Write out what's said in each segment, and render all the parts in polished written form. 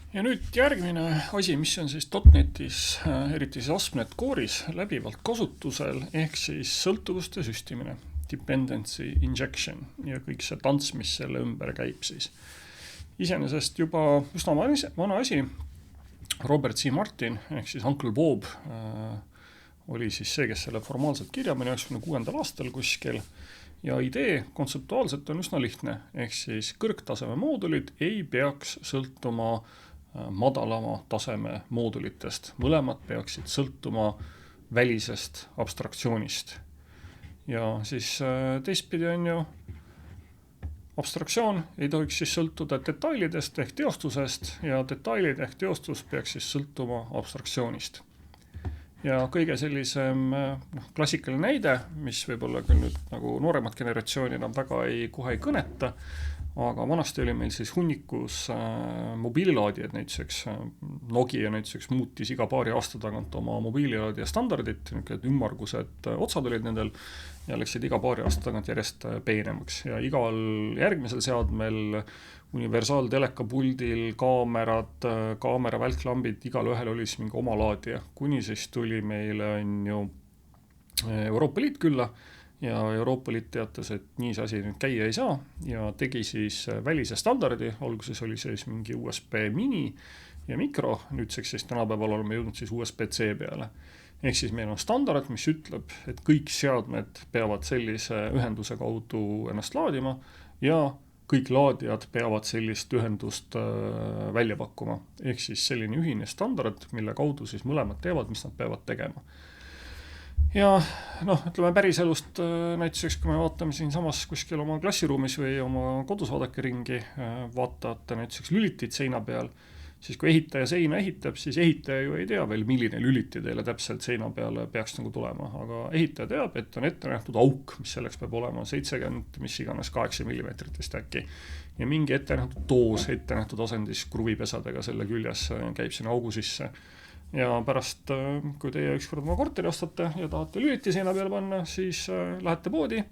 Ja nüüd järgmine asi, mis on siis .NETis, eriti siis ASP.NET Core'is läbivalt kasutusel, ehk siis sõltuvuste süstimine, dependency injection ja kõik see tants, mis selle ümber käib siis. Iseenesest juba üsna vana asi, Robert C. Martin ehk siis Uncle Bob oli siis see, kes selle formaalselt kirja pani 1996. aastal kuskil. Ja idee kontseptuaalselt on üsna lihtne, ehk siis kõrgtaseme moodulid ei peaks sõltuma madalama taseme moodulitest. Mõlemad peaksid sõltuma välisest abstraktsioonist. Ja siis teistpidi on ju abstraktsioon ei tohiks siis sõltuda detailidest ehk teostusest ja detailid ehk teostus peaks siis sõltuma abstraktsioonist. Ja kõige sellisem klassikaline näide, mis võib-olla küll nüüd nagu nooremat generatsiooni enam väga kohe ei kõneta, aga vanasti oli meil siis hunnikus mobiililaadijad, näiteks Nokia näiteks muutis iga paari aasta tagant oma mobiililaadija standardit, ümmargused otsad olid nendel ja läksid iga paari aasta tagant järjest peenemaks. Ja igal järgmisel seadmel, universaaltelekapuldil, kaamera välklambid, igal ühel oli siis mingi oma laadija, kuni siis tuli meile on ju Euroopa Liit külla, ja Euroopa Liit teatas, et nii see asi nüüd käia ei saa ja tegi siis välise standardi, alguses oli siis mingi USB mini ja mikro, nüüdseks siis tänapäeval oleme jõudnud siis USB-C peale. Ehk siis meil on standard, mis ütleb, et kõik seadmed peavad sellise ühenduse kaudu ennast laadima ja kõik laadijad peavad sellist ühendust välja pakkuma. Ehk siis selline ühine standard, mille kaudu siis mõlemad teevad, mis nad peavad tegema. Ja ütleme päriselust näiteks, kui me vaatame siin samas kuskil oma klassiruumis või oma kodus vaadake ringi, vaatate näiteks lülitit seina peal, siis kui ehitaja seina ehitab, siis ehitaja ju ei tea veel, milline lüliti teile täpselt seina peale peaks nagu tulema, aga ehitaja teab, et on ette nähtud auk, mis selleks peab olema 70, mis iganes 8 mm vist äkki. Ja mingi ette nähtud doos, ette nähtud asendis kruvipesadega selle küljes käib sinna augu sisse. Ja pärast, kui teie ükskord oma korteri ostate ja tahate lüliti seina peale panna, siis lähete poodi,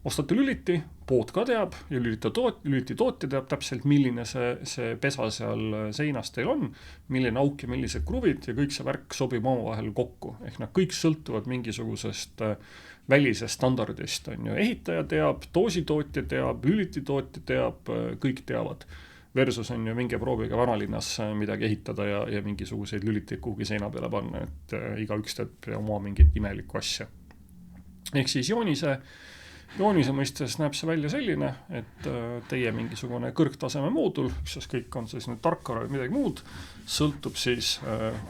ostate lüliti, pood ka teab ja lüliti tootja teab täpselt, milline see pesa seal seinas teil on, milline auk ja millised kruvid ja kõik see värk sobib omavahel kokku. Ehk nad kõik sõltuvad mingisugusest välisest standardist. On ju. Ehitaja teab, doositootja teab, lüliti tootja teab, kõik teavad. Versus on ju mingi prooviga vanalinnas midagi ehitada ja mingisuguseid lüliteid kuhugi seina peale panna, et iga üks teeb oma mingit imelikku asja. Ehk siis joonise mõistes näeb see välja selline, et teie mingisugune kõrgtaseme moodul, kus kõik on siis nüüd tarkvara või midagi muud, sõltub siis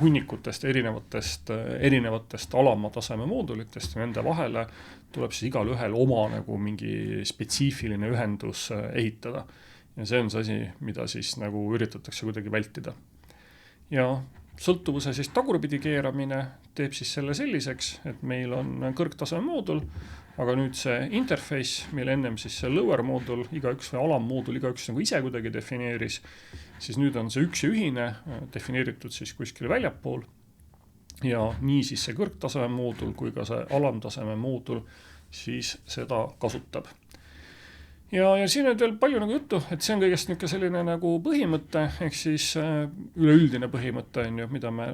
hunnikutest, erinevatest alama taseme moodulitest ja nende vahele tuleb siis igal ühel oma nagu mingi spetsiifiline ühendus ehitada. Ja see on see asi, mida siis nagu üritatakse kuidagi vältida. Ja sõltuvuse siis tagurpidi keeramine teeb siis selle selliseks, et meil on kõrgtaseme moodul, aga nüüd see interface, mille ennem siis see lower moodul, igaüks või alammoodul, igaüks nagu ise kuidagi defineeris, siis nüüd on see üks ja ühine defineeritud siis kuskil väljapool. Ja nii siis see kõrgtaseme moodul kui ka see alamtaseme moodul siis seda kasutab. Ja siin on veel palju nagu juttu, et see on kõigest niisugune selline nagu põhimõte, ehk siis üleüldine põhimõte, mida me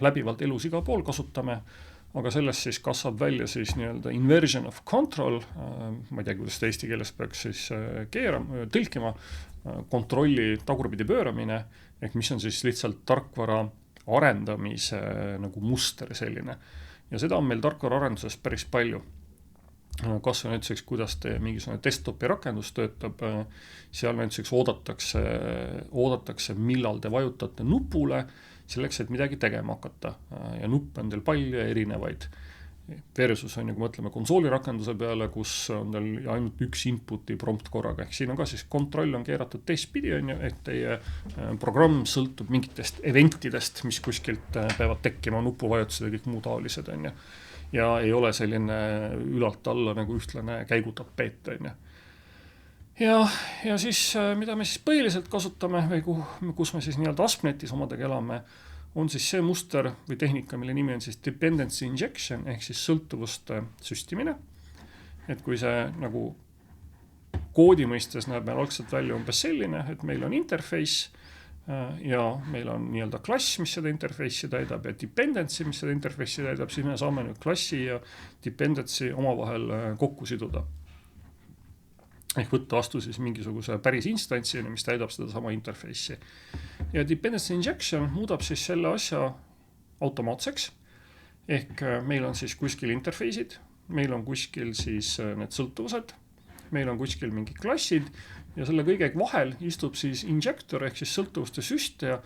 läbivalt elus igal pool kasutame, aga sellest siis kasvab välja siis nii-öelda inversion of control, ma ei tea, kuidas seda eesti keeles peaks siis tõlkima, kontrolli tagurpidi pööramine, ehk mis on siis lihtsalt tarkvara arendamise nagu muster selline. Ja seda on meil tarkvara arenduses päris palju. Kas on näiteks, kuidas te mingisugune desktopi rakendus töötab, seal näiteks oodatakse, millal te vajutate nupule, selleks, et midagi tegema hakata. Ja nuppe on teil palju erinevaid. Versus on, kui mõtleme konsooli rakenduse peale, kus on teil ainult üks inputi prompt korraga. Ehk siin on ka siis kontroll on keeratud teistpidi, et teie programm sõltub mingitest eventidest, mis kuskilt peavad tekkima, nupuvajutused ja kõik muu taolised. Ja ei ole selline ülalt alla nagu ühtlane käigutapeet. Ja siis, mida me siis põhiliselt kasutame või kus me siis nii-öelda ASP.NETis omadega elame, on siis see muster või tehnika, mille nimi on siis dependency injection ehk siis sõltuvuste süstimine. Et kui see nagu koodi mõistes näeb meil algselt välja umbes selline, et meil on interface ja meil on nii-öelda klass, mis seda interface'i täidab ja dependency, mis seda interface'i täidab, siis me saame nüüd klassi ja dependency omavahel kokku siduda. Ehk võtta vastu siis mingisuguse päris instantsi, mis täidab seda sama interface'i. Ja dependency injection muudab siis selle asja automaatseks. Ehk meil on siis kuskil interface'id, meil on kuskil siis need sõltuvused, meil on kuskil mingi klassid ja selle kõige vahel istub siis injector ehk siis sõltuvuste süstija,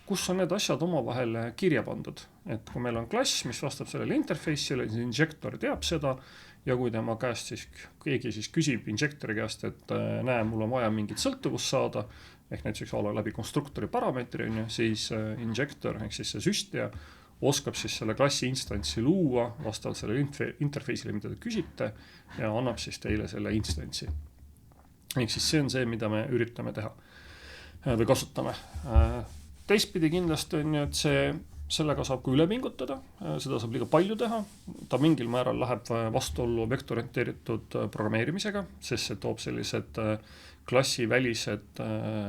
kus on need asjad omavahel kirja pandud. Et kui meil on klass, mis vastab sellele interface'ile, siis injector teab seda ja kui tema käest siis keegi siis küsib injectori käest, et näe, mul on vaja mingit sõltuvust saada, ehk näiteks läbi konstruktori parameetri, siis injector ehk siis see süstija oskab siis selle klassi instantsi luua vastavalt selle interface'ile, mida te küsite ja annab siis teile selle instantsi. Ehk siis see on see, mida me üritame teha või kasutame. Teistpidi kindlasti on ju, et sellega saab ka üle pingutada, seda saab liiga palju teha, ta mingil määral läheb vastuollu objektorienteeritud programmeerimisega, sest see toob sellised klassivälised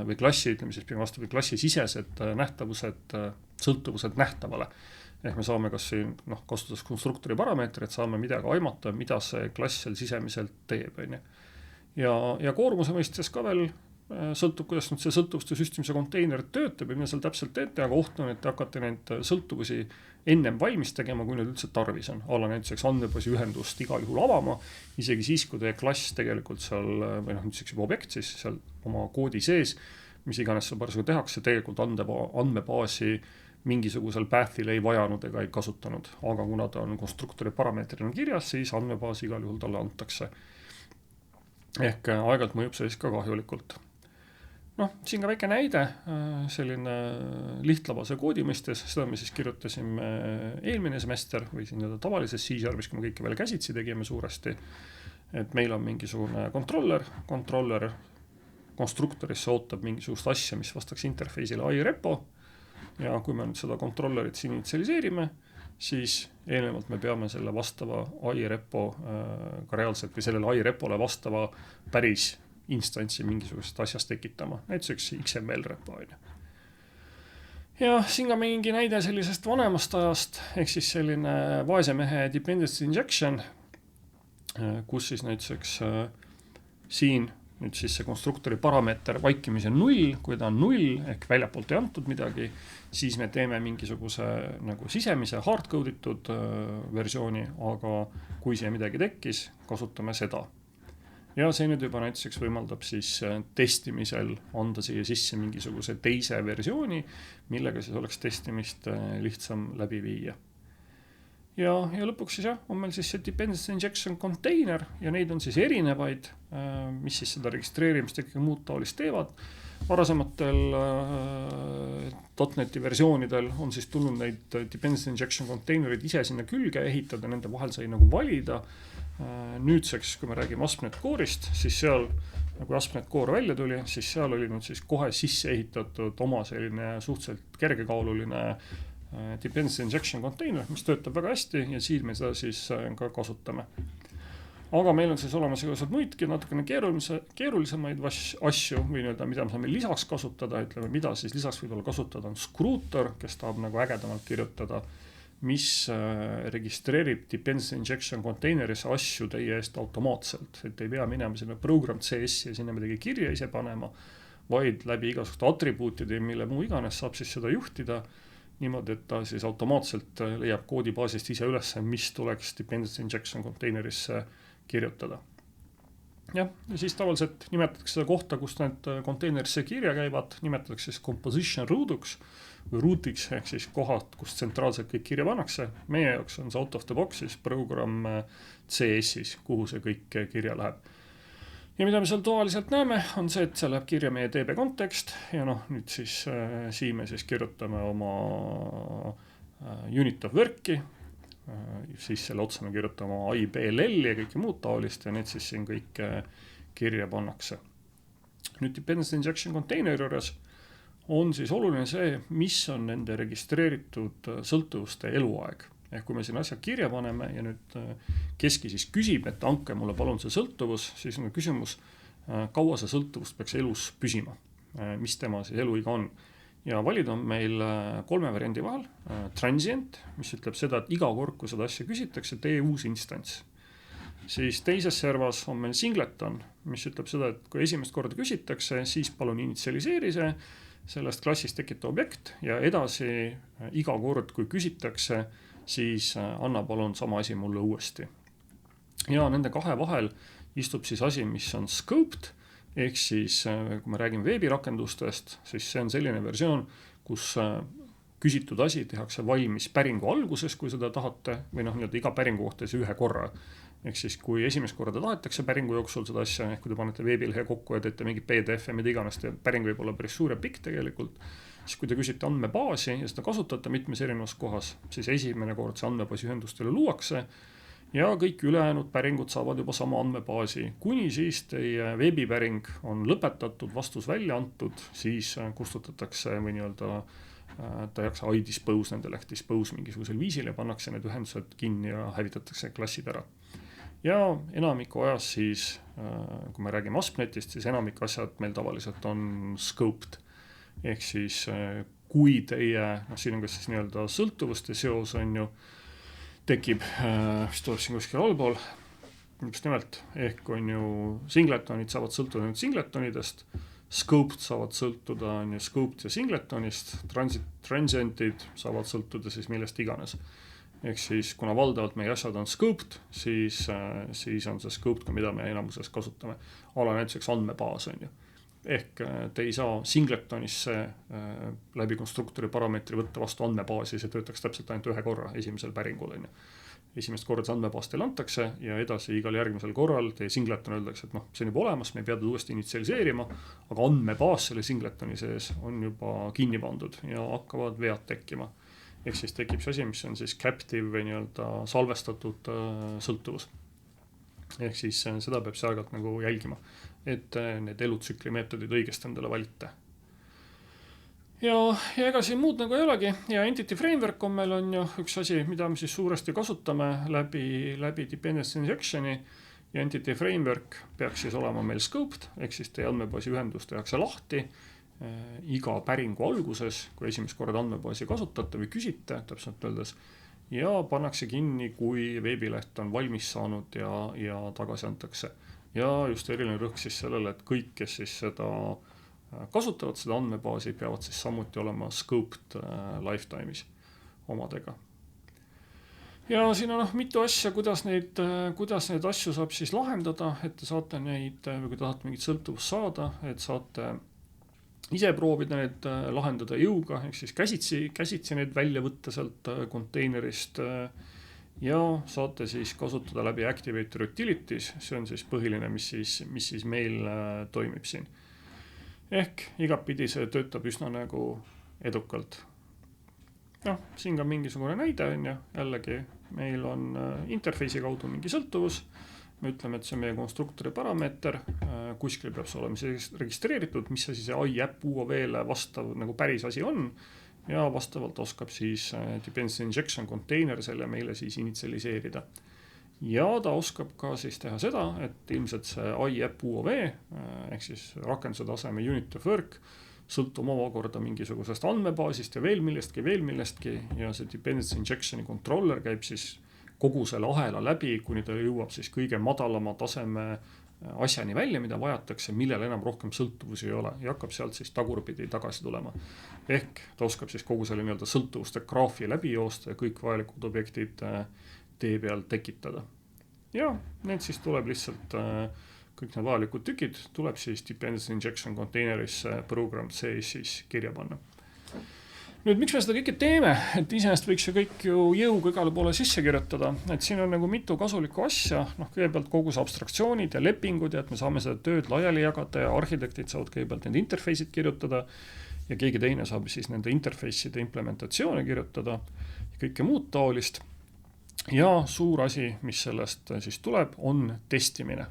või klassi, ütleme siis vastu või klassisisesed nähtavused, sõltuvused nähtavale. Ehk me saame kas siin kasutades konstruktori parameetrit, saame midagi aimata, mida see klass seal sisemiselt teeb. Ja koormuse mõistes ka veel sõltub, kuidas nüüd see sõltuvuste süstimise konteiner töötab ja mida seal täpselt teete, aga oht on, et te hakkate neid sõltuvusi ennem valmis tegema, kui need üldse tarvis on. Näiteks andmebaasi ühendust igal juhul avama, isegi siis, kui teie klass tegelikult seal, või nüüdseks juba objekt siis seal oma koodi sees, mis iganes seal parasjagu tehakse, tegelikult andmebaasi mingisugusel path'il ei vajanud ega ei kasutanud, aga kuna ta on konstruktori parameetrina kirjas, siis andmebaasi igal juhul talle antakse. Ehk aegalt mõjub see siis ka kahjulikult. Siin ka väike näide, selline lihtlabase koodi mõistes, seda me siis kirjutasime eelmine semester või siin tavalises C-Sharpis, kui me kõike veel käsitsi tegime suuresti, et meil on mingisugune kontroller konstruktorisse ootab mingisugust asja, mis vastaks interface'ile iRepo ja kui me nüüd seda kontrollerit siin initialiseerime, siis eelnevalt me peame selle vastava iRepo ka reaalselt või sellele iRepole vastava päris instantsi mingisugusest asjast tekitama, näiteks XML repo. Ja siin ka mingi näide sellisest vanemast ajast, ehk siis selline vaesemehe dependency injection, kus siis näiteks siin nüüd siis see konstruktori parameeter vaikimise 0, kui ta on 0 ehk väljapoolt ei antud midagi, siis me teeme mingisuguse nagu sisemise hardcoditud versiooni, aga kui siia midagi tekkis, kasutame seda. Ja see nüüd juba näiteks võimaldab siis testimisel anda siia sisse mingisuguse teise versiooni, millega siis oleks testimist lihtsam läbi viia. Ja lõpuks siis on meil siis see dependency injection container ja neid on siis erinevaid, mis siis seda registreerimist ja muud taolist teevad. Varasematel .NET versioonidel on siis tulnud neid dependency injection containerid ise sinna külge ehitada, nende vahel sai nagu valida. Nüüdseks, kui me räägime ASP.NET Core'ist, siis seal, kui ASP.NET Core välja tuli, siis seal oli nüüd siis kohe sisse ehitatud oma selline suhteliselt kergekaaluline dependency injection container, mis töötab väga hästi ja siin me seda siis ka kasutame. Aga meil on siis olemas igasugused muidki natukene keerulisemaid asju või mida me saame lisaks kasutada, ütleme, mida siis lisaks võib-olla kasutada on Scrooter, kes tahab nagu ägedamalt kirjutada, mis registreerib dependency injection containerisse asju teie eest automaatselt, et ei pea minema sinna program CS ja sinna midagi kirja ise panema, vaid läbi igasuguste atribuutide, mille muu iganes saab siis seda juhtida niimoodi, et ta siis automaatselt leiab koodibaasist ise üles, mis tuleks dependency injection containerisse kirjutada. Ja siis tavaliselt nimetatakse seda kohta, kus need containerisse kirja käivad, nimetatakse siis composition root'uks või root'iks, ehk siis kohad, kus tsentraalselt kõik kirja pannakse. Meie jaoks on see out of the box siis program CS-is, kuhu see kõik kirja läheb. Ja mida me seal tavaliselt näeme, on see, et see läheb kirja meie DB kontekst ja nüüd siis siin me siis kirjutame oma unit of work'i, siis selle otsa me kirjutame IBLL ja kõike muud taolist ja need siis siin kõik kirja pannakse. Nüüd dependency injection container juures on siis oluline see, mis on nende registreeritud sõltuvuste eluaeg. Ehk kui me siin asja kirja paneme ja nüüd keski siis küsib, et anke mulle palun see sõltuvus, siis on küsimus, kaua see sõltuvus peaks elus püsima, mis tema siis eluiga on. ja valida on meil 3 variandi vahel. Transient, mis ütleb seda, et iga kord, kui seda asja küsitakse, tee uus instants. Siis teises servas on meil singleton, mis ütleb seda, et kui esimest korda küsitakse, siis palun initsialiseeri see, sellest klassist tekita objekt ja edasi iga kord, kui küsitakse, siis anna palun sama asi mulle uuesti. Ja nende 2 vahel istub siis asi, mis on scoped, ehk siis kui me räägime veebirakendustest, siis see on selline versioon, kus küsitud asi tehakse valmis päringu alguses, kui seda tahate, või iga päringu kohta siis ühe korra. Ehk siis kui esimest korda tahetakse päringu jooksul seda asja, ehk kui te panete veebilehe kokku ja teete mingi PDF-e, mida iganes, päring võib olla päris suur ja pikk tegelikult, siis kui te küsite andmebaasi ja seda kasutate mitmes erinevas kohas, siis esimene kord see andmebaasi ühendustele luuakse ja kõik ülejäänud päringud saavad juba sama andmebaasi. Kuni siis teie veebipäring on lõpetatud, vastus välja antud, siis kustutatakse või ta jaksa iDispose nendele ehk dispose mingisugusel viisil ja pannakse need ühendused kinni ja hävitatakse klassid ära. Ja enamiku ajas siis, kui me räägime ASP.NETist, siis enamik asjad meil tavaliselt on scoped. Ehk siis kui teie, siin on kas siis sõltuvuste seos on ju, tekib, mis tuleb siin kuskil allpool, just nimelt, ehk on ju singletonid saavad sõltuda nüüd singletonidest, scoped saavad sõltuda on ju scoped ja singletonist, transientid saavad sõltuda siis millest iganes. Ehk siis, kuna valdavalt meie asjad on scoped, siis on see scoped ka, mida me enamuses kasutame. Näituseks andmebaas on ju. Ehk te ei saa singletonisse läbi konstruktori parameetri võtta vastu andmebaasi, see töötaks täpselt ainult ühe korra esimesel päringul on ju. Esimest korda see andmebaas teile antakse ja edasi igal järgmisel korral teie singleton öeldakse, et see on juba olemas, me ei pea teda uuesti initsialiseerima, aga andmebaas selle singletoni sees on juba kinni pandud ja hakkavad vead tekkima. Ehk siis tekib see asi, mis on siis captive või salvestatud sõltuvus. Ehk siis seda peab see aegalt jälgima, et need elutsükli meetodid õigesti endale valite. Ja ega siin muud ei olegi. Ja Entity Framework on meil on ju üks asi, mida me siis suuresti kasutame läbi dependency injectioni ja Entity Framework peaks siis olema meil scoped, ehk siis teie andmebaasi ühendus tehakse lahti iga päringu alguses, kui esimest korda andmebaasi kasutate või küsite, täpselt öeldes, ja pannakse kinni, kui veebileht on valmis saanud ja tagasi antakse. Ja just eriline rõhk siis sellele, et kõik, kes siis seda kasutavad, seda andmebaasi, peavad siis samuti olema scoped lifetime'is omadega. Ja siin on mitu asja, kuidas neid asju saab siis lahendada, et te saate neid, või kui tahate mingit sõltuvust saada, et saate ise proovida need lahendada jõuga, ehk siis käsitsi neid välja võtta sealt konteinerist ja saate siis kasutada läbi Activator Utilities, see on siis põhiline, mis siis meil toimib siin. Ehk igapidi see töötab üsna edukalt. Siin ka mingisugune näide on ja jällegi meil on interface'i kaudu mingi sõltuvus. Me ütleme, et see on meie konstruktori parameeter, kuskil peab see olema registreeritud, mis see iApp UOV-le vastav päris asi on ja vastavalt oskab siis dependency injection container selle meile siis initsialiseerida. Ja ta oskab ka siis teha seda, et ilmselt see iApp UOV, ehk siis rakenduse taseme unit of work, sõltub omakorda mingisugusest andmebaasist ja veel millestki ja see dependency injectioni controller käib siis kogu selle ahela läbi, kuni ta jõuab siis kõige madalama taseme asjani välja, mida vajatakse, millel enam rohkem sõltuvusi ei ole ja hakkab sealt siis tagurpidi tagasi tulema. Ehk ta oskab siis kogu selle sõltuvuste graafi läbi joosta ja kõik vajalikud objektid tee peal tekitada. Ja need siis tuleb lihtsalt, kõik need vajalikud tükid tuleb siis dependency injection containerisse program sees siis kirja panna. Nüüd, miks me seda kõike teeme? Et iseenesest võiks ju kõik jõuga igale poole sisse kirjutada, et siin on mitu kasulikku asja, kõigepealt kogu see abstraktsioonid ja lepingud ja et me saame seda tööd laiali jagada ja arhitektid saavad kõigepealt need interface'id kirjutada ja keegi teine saab siis nende interface'ide implementatsioone kirjutada ja kõike muud taolist. Ja suur asi, mis sellest siis tuleb, on testimine.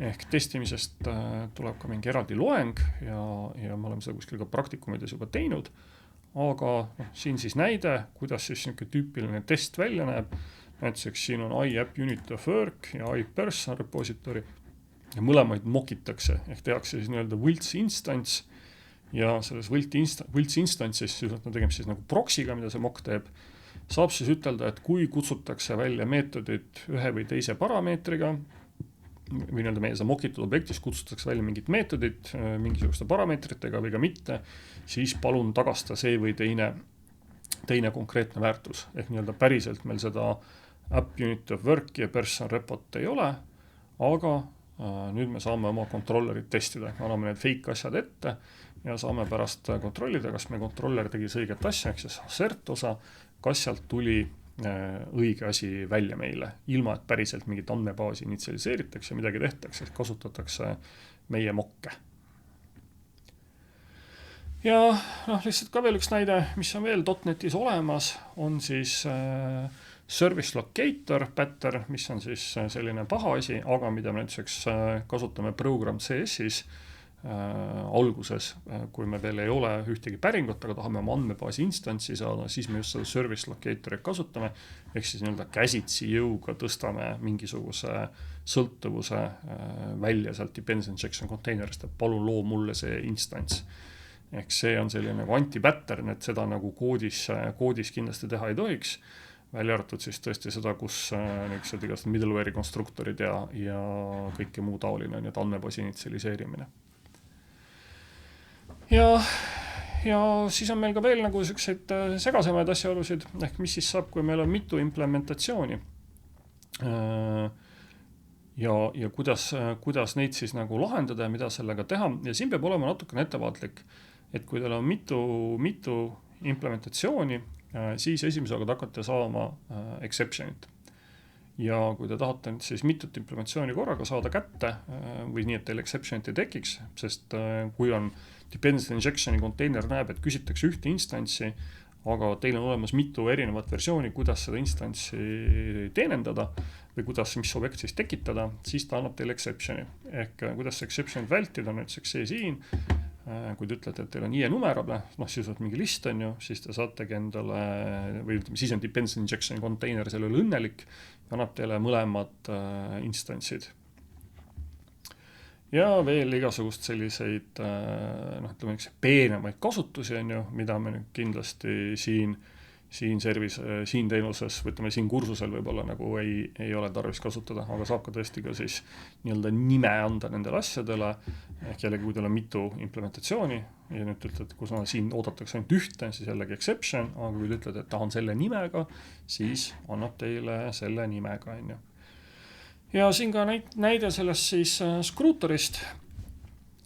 Ehk testimisest tuleb ka mingi eraldi loeng ja me oleme seda kuskil ka praktikumides juba teinud. Aga siin siis näide, kuidas siis tüüpiline test välja näeb. Näiteks siin on iApp unit of work ja iPerson repository ja mõlemaid mokitakse ehk tehakse siis võlts instance ja selles võltsinstantsis, siis on tegemist siis nagu proxiga, mida see mock teeb, saab siis ütelda, et kui kutsutakse välja meetodid ühe või teise parameetriga, või nii-öelda meie seda mockitud objektis kutsutakse välja mingit meetodit mingisuguste parameetritega või ka mitte, siis palun tagasta see või teine konkreetne väärtus. Ehk nii-öelda päriselt meil seda app unit of work ja person repot ei ole, aga nüüd me saame oma controllerit testida. Anname need fake asjad ette ja saame pärast kontrollida, kas me controller tegi õiget asja, ehk siis assert osa, kas sealt tuli õige asi välja meile, ilma et päriselt mingit andmebaasi initsialiseeritakse ja midagi tehtakse, kasutatakse meie mokke. Ja lihtsalt ka veel üks näide, mis on veel .NETis olemas, on siis service locator pattern, mis on siis selline paha asi, aga mida me näiteks kasutame program CS-is alguses, kui me veel ei ole ühtegi päringut, aga tahame oma andmebaasi instantsi saada, siis me just seda service locatorit kasutame, ehk siis nii-öelda käsitsi jõuga tõstame mingisuguse sõltuvuse välja sealt dependency injection containerist, et palun loo mulle see instants. Ehk see on selline nagu anti-pattern, et seda nagu koodis kindlasti teha ei tohiks, välja arvatud siis tõesti seda, kus niisugused igast middleware'i konstruktorid ja kõike muu taoline on, et andmebaasi initsialiseerimine. Ja siis on meil ka veel nagu selliseid segasemaid asjaolusid, ehk mis siis saab, kui meil on mitu implementatsiooni ja kuidas neid siis nagu lahendada ja mida sellega teha. Ja siin peab olema natukene ettevaatlik, et kui teil on mitu implementatsiooni, siis esimesega te hakkate saama exceptionit. Ja kui te tahate siis mitut implementatsiooni korraga saada kätte või nii, et teil exceptionit ei tekiks, sest kui on dependency injectioni container näeb, et küsitakse ühte instantsi, aga teil on olemas mitu erinevat versiooni, kuidas seda instantsi teenendada või mis objekt siis tekitada, siis ta annab teile exceptioni. Ehk kuidas exceptionit vältida, on näiteks see siin, kui te ütlete, et teil on numerable, siis on mingi list on ju, siis te saategi endale, või ütleme, siis on dependency injection container selle üle õnnelik ja annab teile mõlemad instantsid. Ja veel igasugust selliseid peenemaid kasutusi on ju, mida me nüüd kindlasti siin teenuses, võtame siin kursusel võib-olla nagu ei ole tarvis kasutada, aga saab ka tõesti ka siis nii-öelda nime anda nendele asjadele, ehk jällegi, kui teil on mitu implementatsiooni ja nüüd ütled, kus siin oodatakse ainult ühte, siis jällegi exception, aga kui te ütled, et tahan selle nimega, siis annab teile selle nimega, on ju. Ja siin ka näide sellest siis Scrutorist,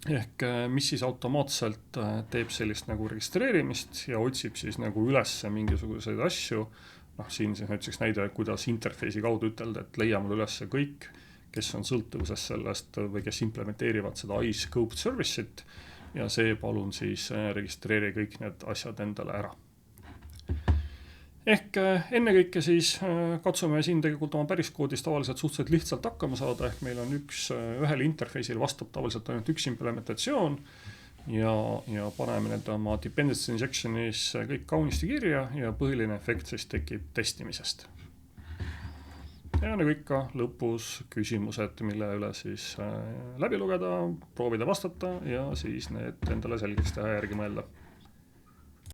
ehk mis siis automaatselt teeb sellist nagu registreerimist ja otsib siis nagu üles mingisuguseid asju. Siin siis näiteks näide, kuidas interface'i kaudu ütelda, et leia mulle üles kõik, kes on sõltuvuses sellest või kes implementeerivad seda iScope service'it ja see palun siis registreeri kõik need asjad endale ära. Ehk ennekõike siis katsume siin tegelikult oma päris koodis tavaliselt suhteliselt lihtsalt hakkama saada, ehk meil on ühele interface'il vastab tavaliselt ainult üks implementatsioon ja paneme need oma dependency injectionis kõik kaunisti kirja ja põhiline efekt siis tekib testimisest. Ja nagu ikka lõpus küsimused, mille üle siis läbi lugeda, proovida vastata ja siis need endale selgeks teha järgi mõelda.